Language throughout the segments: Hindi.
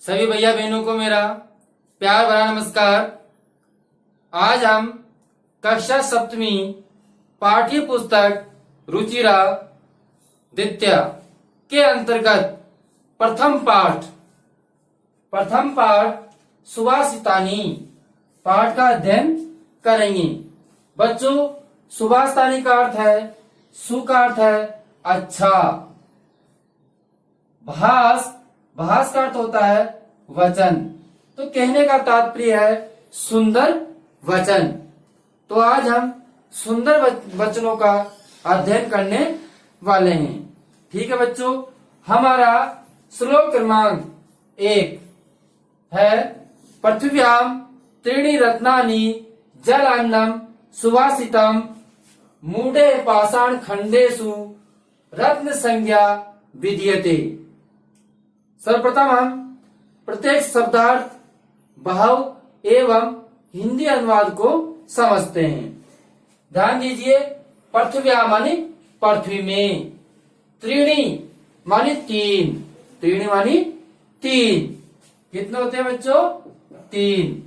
सभी भैया बहनों को मेरा प्यार भरा नमस्कार। आज हम कक्षा सप्तमी पाठ्य पुस्तक रुचिरा द्वितीय के अंतर्गत प्रथम पाठ सुभाषितानी पाठ का अध्ययन करेंगे। बच्चों, सुभाषितानी का अर्थ है सु का अर्थ है अच्छा, भास का अर्थ होता है वचन, तो कहने का तात्पर्य है सुंदर वचन। तो आज हम सुंदर वचनों का अध्ययन करने वाले हैं। ठीक है बच्चों, हमारा श्लोक क्रमांक 1 है पृथिव्याम त्रीणि रत्नानि जल अन्नम सुभाषितम मूढ़े पाषाण खंडेषु रत्न संज्ञा विधीयते। सर्वप्रथम हम प्रत्येक शब्दार्थ, भाव एवं हिंदी अनुवाद को समझते हैं। ध्यान दीजिए, पृथिव्या मानी पृथ्वी में, त्रीणि मानी तीन, त्रीणि मानी तीन, कितने होते हैं बच्चों? तीन।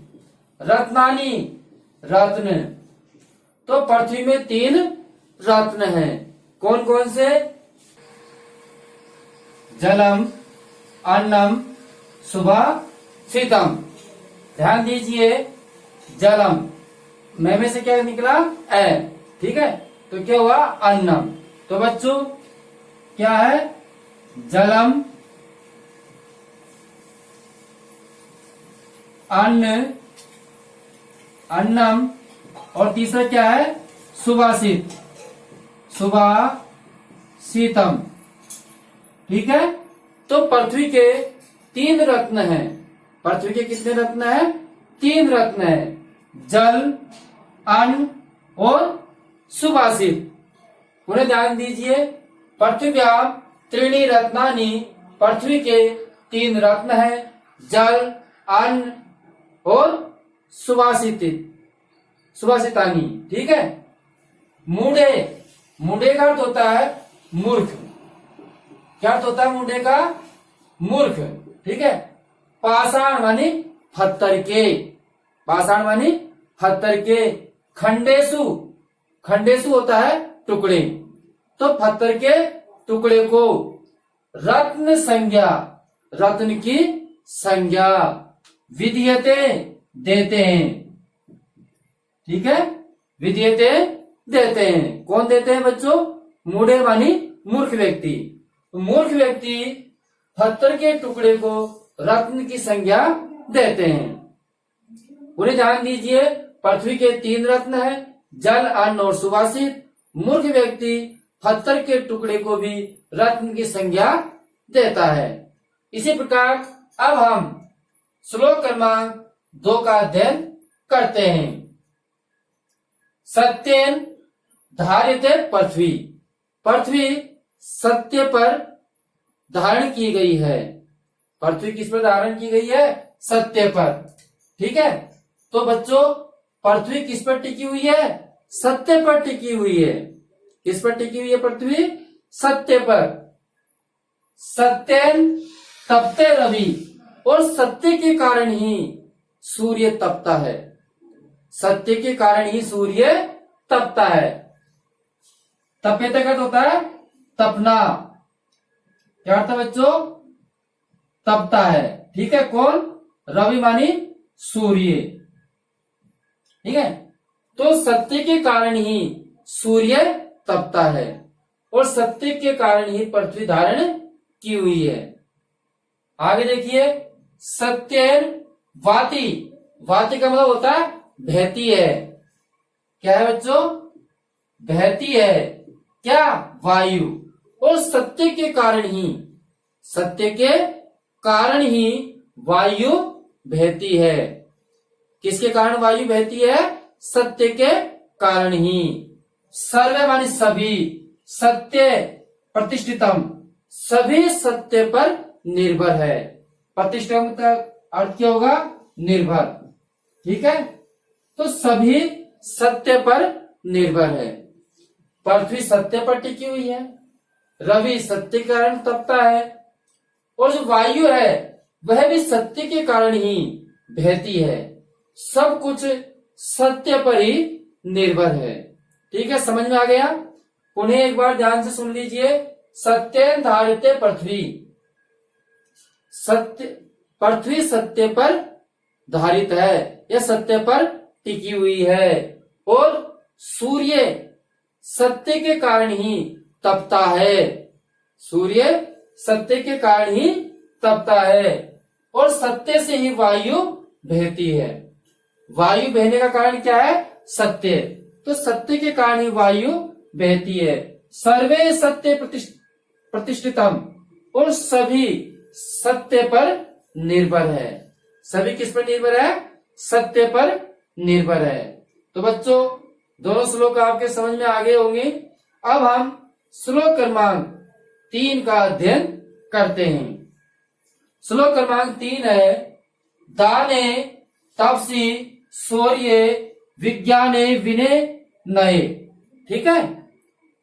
रत्नानी रत्न, तो पृथ्वी में तीन रत्न हैं। कौन कौन से? जलम, अन्नम, सुभाषितम। ध्यान दीजिए, जलम में से क्या निकला? ए, ठीक है, तो क्या हुआ? अन्नम। तो बच्चों क्या है? जलम, अन्न, अन्नम, और तीसरा क्या है? सुभाषित, सुभाषितम। ठीक है, तो पृथ्वी के तीन रत्न हैं। पृथ्वी के कितने रत्न हैं? तीन रत्न हैं, जल, अन्न और सुभाषित। उन्हें ध्यान दीजिए, पृथिव्याम त्रीणि रत्नानि, पृथ्वी के तीन रत्न हैं, जल, अन्न और सुभाषितानी। ठीक है। मूढ़े, मूढ़े का अर्थ होता है मूर्ख। क्या अर्थ होता है मूढ़े का? मूर्ख। ठीक है। पाषाण मानी पत्थर के, पाषाण मानी पत्थर के। खंडेशु, खंडेशु होता है टुकड़े, तो पत्थर के टुकड़े को। रत्न संज्ञा, रत्न की संज्ञा। विधीयते, देते हैं। ठीक है, विधीयते देते हैं। कौन देते हैं बच्चों? मूढ़े मानी मूर्ख व्यक्ति। मूर्ख व्यक्ति पत्थर के टुकड़े को रत्न की संज्ञा देते हैं। उन्हें ध्यान दीजिए, पृथ्वी के तीन रत्न हैं, जल, अन्न और सुभाषित। मूर्ख व्यक्ति पत्थर के टुकड़े को भी रत्न की संज्ञा देता है। इसी प्रकार अब हम श्लोक क्रमांक 2 का अध्ययन करते हैं। सत्येन धार्यते पृथ्वी, पृथ्वी सत्य पर धारण की गई है। पृथ्वी किस पर धारण की गई है? सत्य पर। ठीक है, तो बच्चों पृथ्वी किस पर टिकी हुई है? सत्य पर टिकी हुई है। किस पर टिकी हुई है पृथ्वी? सत्य पर। सत्येन तपते रवि, और सत्य के कारण ही सूर्य तपता है। सत्य के कारण ही सूर्य तपता है। तपेते का होता है तपना। क्या अर्थ है बच्चों? तपता है। ठीक है, कौन? रवि मानी सूर्य। ठीक है, तो सत्य के कारण ही सूर्य तपता है, और सत्य के कारण ही पृथ्वी धारण की हुई है। आगे देखिए, सत्येन वाति, वाति का मतलब होता है बहती है। क्या है बच्चों? बहती है। क्या? वायु। और सत्य के कारण ही, सत्य के कारण ही वायु बहती है। किसके कारण वायु बहती है? सत्य के कारण ही। सर्वे मानी सभी, सत्य प्रतिष्ठितम, सभी सत्य पर निर्भर है। प्रतिष्ठितम का अर्थ क्या होगा? निर्भर। ठीक है, तो सभी सत्य पर निर्भर है। पृथ्वी सत्य पर टिकी हुई है, रवि सत्य के कारण तपता है, और जो वायु है वह भी सत्य के कारण ही बहती है। सब कुछ सत्य पर ही निर्भर है। ठीक है, समझ में आ गया? पुनः एक बार ध्यान से सुन लीजिए। सत्य धारिते पृथ्वी, सत्य, पृथ्वी सत्य पर धारित है या सत्य पर टिकी हुई है, और सूर्य सत्य के कारण ही तपता है। सूर्य सत्य के कारण ही तपता है, और सत्य से ही वायु बहती है। वायु बहने का कारण क्या है? सत्य। तो सत्य के कारण ही वायु बहती है। सर्वे सत्य प्रतिष्ठितम, और सभी सत्य पर निर्भर है। सभी किस पर निर्भर है? सत्य पर निर्भर है। तो बच्चों, दोनों श्लोक आपके समझ में आ गए होंगे। अब हम श्लोक क्रमांक 3 का अध्ययन करते हैं। श्लोक क्रमांक 3 है, दाने तपसी शौर्य विज्ञाने विनय नये। ठीक है,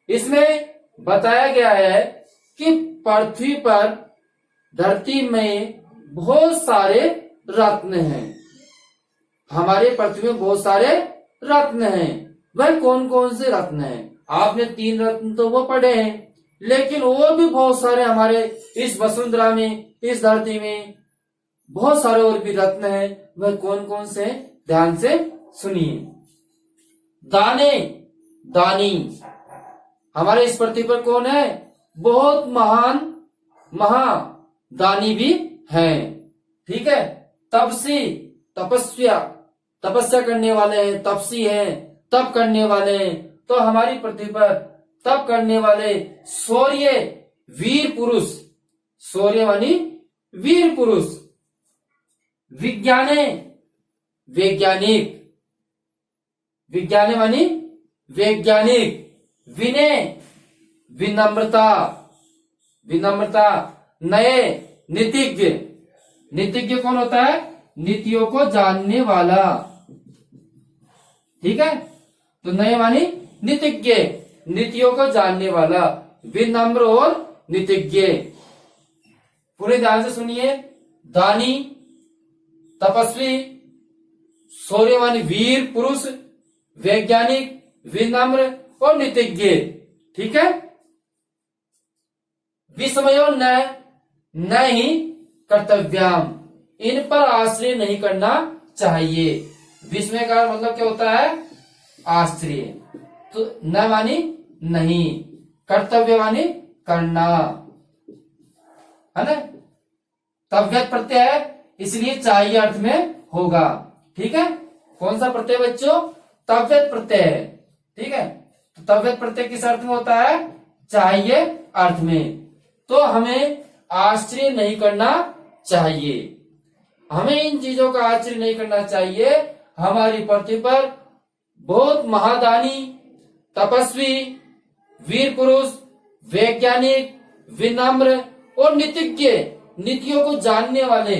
इसमें बताया गया है कि पृथ्वी पर, धरती में बहुत सारे रत्न हैं। हमारे पृथ्वी में बहुत सारे रत्न हैं। वह कौन कौन से रत्न हैं? आपने 3 रत्न तो वो पढ़े हैं, लेकिन और भी बहुत सारे हमारे इस वसुंधरा में, इस धरती में बहुत सारे और भी रत्न हैं। वह कौन कौन से? ध्यान से सुनिए। दाने, दानी, हमारे इस पृथ्वी पर कौन है? बहुत महान महादानी भी हैं। ठीक है। तपसी, तपस्या, तपस्या करने वाले हैं, तपसी हैं, तप करने वाले हैं। तो हमारी पृथ्वी पर तप करने वाले शौर्य, वीर पुरुष, शौर्य मानी वीर पुरुष। विज्ञाने, वैज्ञानिक, विज्ञाने मानी वैज्ञानिक। विनय, विनम्रता, विनम्रता। नए, नीतिज्ञ, नीतिज्ञ कौन होता है? नीतियों को जानने वाला। ठीक है, तो नए मानी नीतिज्ञ, नीतियों को जानने वाला। विनम्र और नीतिज्ञ। पूरे ध्यान से सुनिए। दानी, तपस्वी, शौर्यवानी वीर पुरुष, वैज्ञानिक, विनम्र और नीतिज्ञ। ठीक है। विस्मयो न ही कर्तव्याम, इन पर आश्रय नहीं करना चाहिए। विस्मय का मतलब क्या होता है? आश्चर्य। तो न मानी नहीं, कर्तव्य मानी करना, है ना? तव्यत प्रत्यय है, इसलिए चाहिए अर्थ में होगा। ठीक है। कौन सा प्रत्यय बच्चों? तव्यत प्रत्यय है। ठीक है, तो तव्यत प्रत्यय किस अर्थ में होता है? चाहिए अर्थ में। तो हमें आश्चर्य नहीं करना चाहिए। हमें इन चीजों का आश्चर्य नहीं करना चाहिए। हमारी पृथ्वी पर बहुत महादानी, तपस्वी, वीर पुरुष, वैज्ञानिक, विनम्र और नीतिज्ञ, नीतियों को जानने वाले,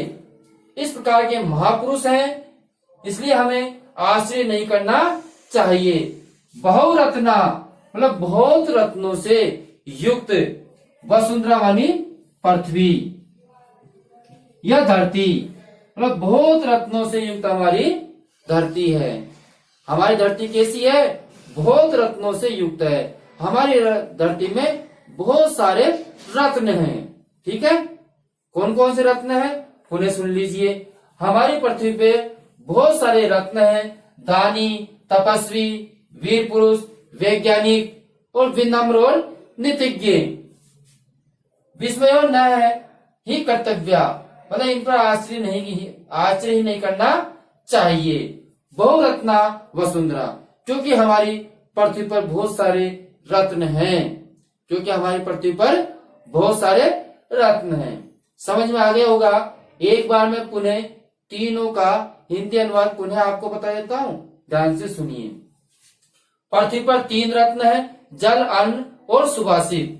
इस प्रकार के महापुरुष हैं। इसलिए हमें आश्चर्य नहीं करना चाहिए। बहुरत्ना मतलब बहुत रत्नों से युक्त, वसुंधरा मानी पृथ्वी या धरती, मतलब बहुत रत्नों से युक्त हमारी धरती है। हमारी धरती कैसी है? बहुत रत्नों से युक्त है। हमारी धरती में बहुत सारे रत्न हैं। ठीक है। कौन कौन से रत्न हैं? पुनः सुन लीजिए। हमारी पृथ्वी पे बहुत सारे रत्न हैं। दानी, तपस्वी, वीर पुरुष, वैज्ञानिक और विनम्र और नीतिज्ञ। विस्मय न है ही कर्तव्य, मतलब इन पर आश्चर्य ही नहीं करना चाहिए। बहुरत्ना वसुंधरा, क्योंकि हमारी पृथ्वी पर बहुत सारे रत्न हैं। क्योंकि हमारी पृथ्वी पर बहुत सारे रत्न हैं। समझ में आ गया होगा। एक बार मैं पुनः तीनों का हिंदी अनुवाद पुनः आपको बता देता हूँ, ध्यान से सुनिए। पृथ्वी पर 3 रत्न है, जल, अन्न और सुभाषित।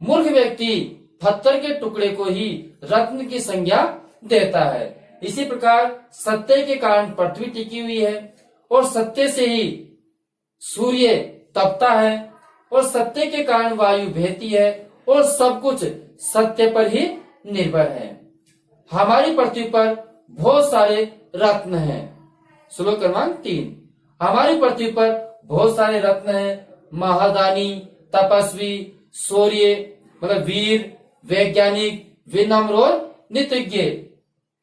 मूर्ख व्यक्ति पत्थर के टुकड़े को ही रत्न की संज्ञा देता है। इसी प्रकार सत्य के कारण पृथ्वी टिकी हुई है, और सत्य से ही सूर्य तपता है, और सत्य के कारण वायु बहती है, और सब कुछ सत्य पर ही निर्भर है। हमारी पृथ्वी पर बहुत सारे रत्न हैं। श्लोक क्रमांक 3, हमारी पृथ्वी पर बहुत सारे रत्न हैं। महादानी, तपस्वी, शौर्य मतलब वीर, वैज्ञानिक, विनम्र और नित्यज्ञ,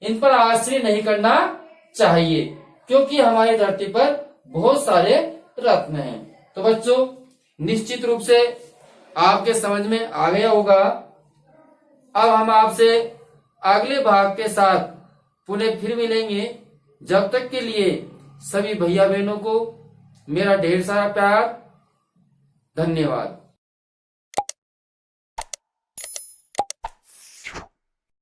इन पर आश्रय नहीं करना चाहिए क्योंकि हमारी धरती पर बहुत सारे रत्न हैं। तो बच्चों निश्चित रूप से आपके समझ में आ गया होगा। अब हम आपसे अगले भाग के साथ पुनः फिर मिलेंगे। जब तक के लिए सभी भैया बहनों को मेरा ढेर सारा प्यार। धन्यवाद।